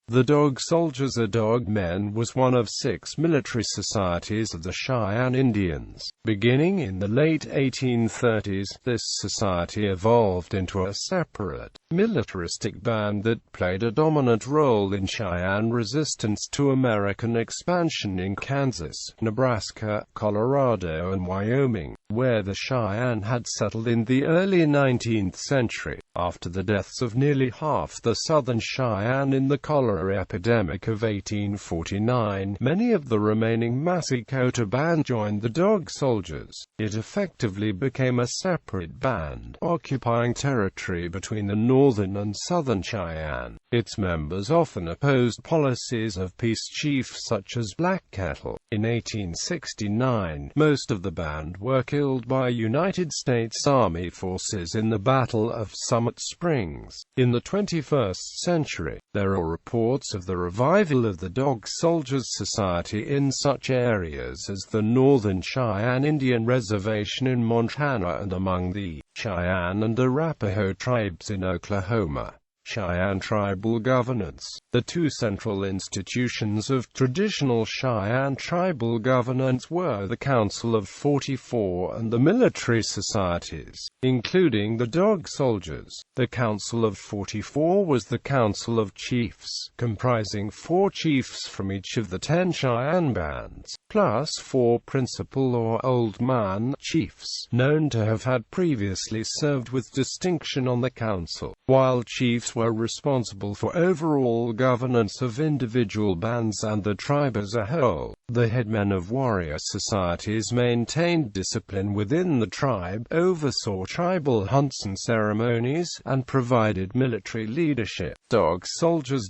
The Dog Soldiers or Dog Men was one of 6 military societies of the Cheyenne Indians. Beginning in the late 1830s, this society evolved into a separate, militaristic band that played a dominant role in Cheyenne resistance to American expansion in Kansas, Nebraska, Colorado and Wyoming, where the Cheyenne had settled in the early 19th century. After the deaths of nearly half the Southern Cheyenne in the cholera epidemic of 1849, many of the remaining Masikota band joined the Dog Soldiers. It effectively became a separate band, occupying territory between the Northern and Southern Cheyenne. Its members often opposed policies of peace chiefs such as Black Kettle. In 1869, most of the band were killed by United States Army forces in the Battle of Summit Springs. In the 21st century, there are reports of the revival of the Dog Soldiers Society in such areas as the Northern Cheyenne Indian Reservation in Montana and among the Cheyenne and Arapaho tribes in Oklahoma. Cheyenne tribal governance. The two central institutions of traditional Cheyenne tribal governance were the Council of 44 and the military societies, including the Dog Soldiers. The Council of 44 was the Council of Chiefs, comprising 4 chiefs from each of the 10 Cheyenne bands, plus 4 principal or old man chiefs, known to have had previously served with distinction on the council. While chiefs were responsible for overall governance of individual bands and the tribe as a whole, the headmen of warrior societies maintained discipline within the tribe, oversaw tribal hunts and ceremonies, and provided military leadership. Dog soldiers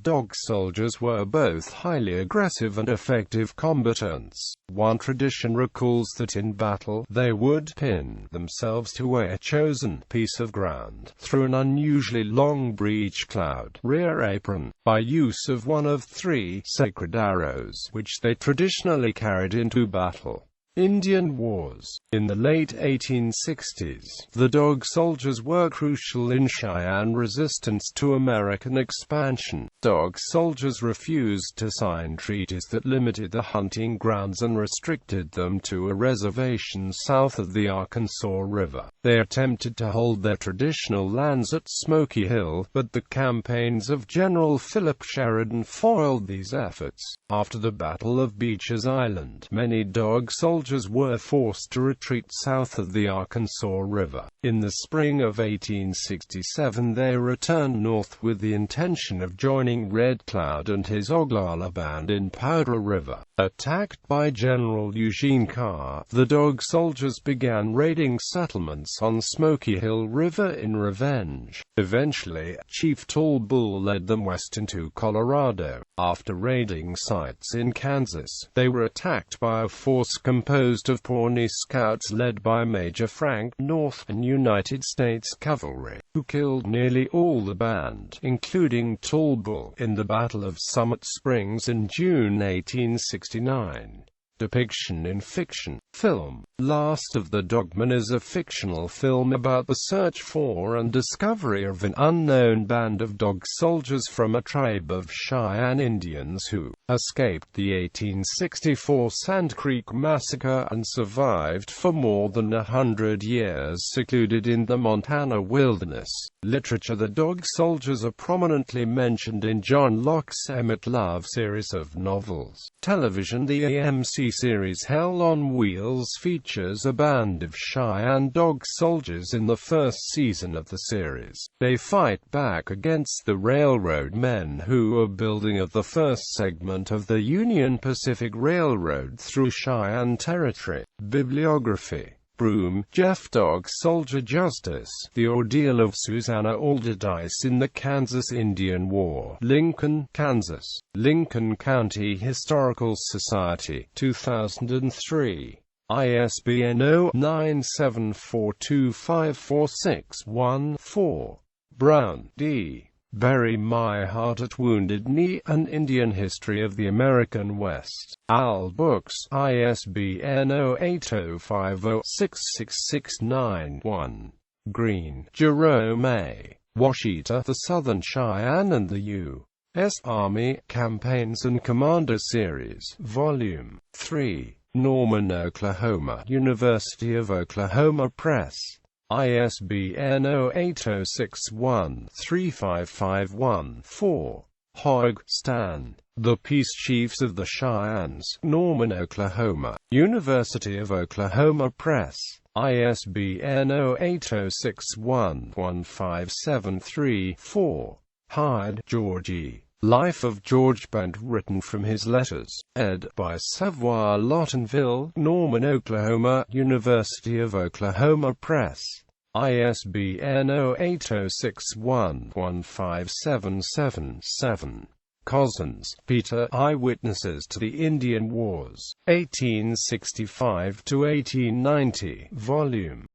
were both highly aggressive and effective combatants. One tradition recalls that in battle, they would pin themselves to a chosen piece of ground through an unusually long breech cloud rear apron, by use of one of 3 sacred arrows, which they traditionally carried into battle. Indian Wars. In the late 1860s, the Dog Soldiers were crucial in Cheyenne resistance to American expansion. Dog Soldiers refused to sign treaties that limited the hunting grounds and restricted them to a reservation south of the Arkansas River. They attempted to hold their traditional lands at Smoky Hill, but the campaigns of General Philip Sheridan foiled these efforts. After the Battle of Beecher's Island, many Dog Soldiers were forced to retreat south of the Arkansas River. In the spring of 1867 they returned north with the intention of joining Red Cloud and his Oglala band in Powder River. Attacked by General Eugene Carr, the Dog Soldiers began raiding settlements on Smoky Hill River in revenge. Eventually, Chief Tall Bull led them west into Colorado. After raiding sites in Kansas, they were attacked by a force composed of Pawnee Scouts led by Major Frank North and United States Cavalry, who killed nearly all the band, including Tall Bull, in the Battle of Summit Springs in June 1869. Depiction in fiction. Film. Last of the Dogmen is a fictional film about the search for and discovery of an unknown band of Dog Soldiers from a tribe of Cheyenne Indians who escaped the 1864 Sand Creek Massacre and survived for more than 100 years secluded in the Montana wilderness. Literature. The Dog Soldiers are prominently mentioned in John Locke's Emmett Love series of novels. Television. The AMC series Hell on Wheels features a band of Cheyenne Dog Soldiers in the first season of the series. They fight back against the railroad men who are building of the first segment of the Union Pacific Railroad through Cheyenne territory. Bibliography. Broom, Jeff. Dog Soldier Justice. The Ordeal of Susanna Alderdice in the Kansas Indian War. Lincoln, Kansas. Lincoln County Historical Society, 2003. ISBN 0-974254614. Brown, D. Bury My Heart at Wounded Knee, An Indian History of the American West. Al Books, ISBN 080506669-1. Green, Jerome A. Washita, The Southern Cheyenne and the U. S. Army Campaigns and Commander Series, Volume 3, Norman, Oklahoma, University of Oklahoma Press. ISBN 0806135514. Hogg, Stan. The Peace Chiefs of the Cheyennes, Norman, Oklahoma, University of Oklahoma Press. ISBN 0806115734. Hyde, George. Life of George Band, written from his letters. Ed. by Savoir Lawtonville, Norman, Oklahoma, University of Oklahoma Press. ISBN 0806115777. Cozzens, Peter. Eyewitnesses to the Indian Wars, 1865 to 1890, Volume